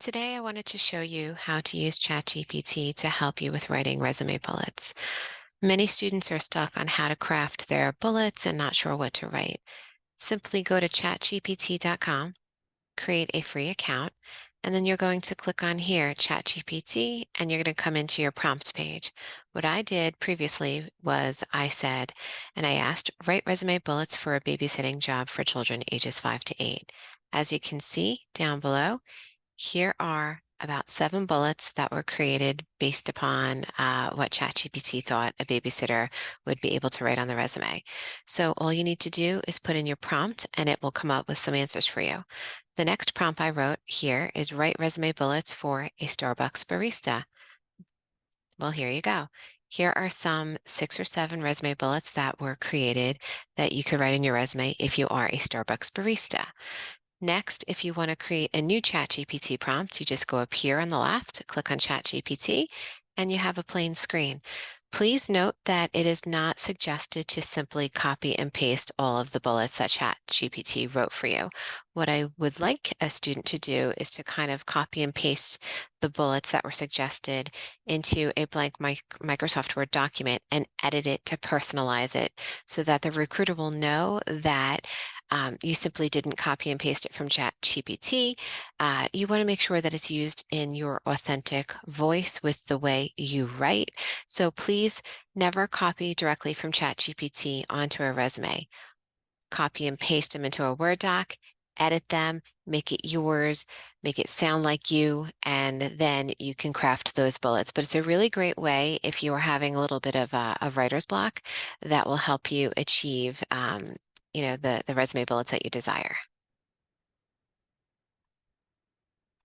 Today, I wanted to show you how to use ChatGPT to help you with writing resume bullets. Many students are stuck on how to craft their bullets and not sure what to write. Simply go to chatgpt.com, create a free account, and then you're going to click on here, ChatGPT, and you're going to come into your prompt page. What I did previously was I said, and I asked, write resume bullets for a babysitting job for children ages 5 to 8. As you can see down below, here are about 7 bullets that were created based upon what ChatGPT thought a babysitter would be able to write on the resume. So all you need to do is put in your prompt and it will come up with some answers for you. The next prompt I wrote here is write resume bullets for a Starbucks barista. Well, here you go. Here are some 6 or 7 resume bullets that were created that you could write in your resume if you are a Starbucks barista. Next, if you want to create a new ChatGPT prompt, you just go up here on the left, click on ChatGPT, and you have a plain screen. Please note that it is not suggested to simply copy and paste all of the bullets that ChatGPT wrote for you. What I would like a student to do is to kind of copy and paste the bullets that were suggested into a blank Microsoft Word document and edit it to personalize it so that the recruiter will know that you simply didn't copy and paste it from ChatGPT. You want to make sure that it's used in your authentic voice with the way you write. So please never copy directly from ChatGPT onto a resume. Copy and paste them into a Word doc, edit them, make it yours, make it sound like you, and then you can craft those bullets. But it's a really great way if you are having a little bit of a writer's block that will help you achieve the resume bullets that you desire.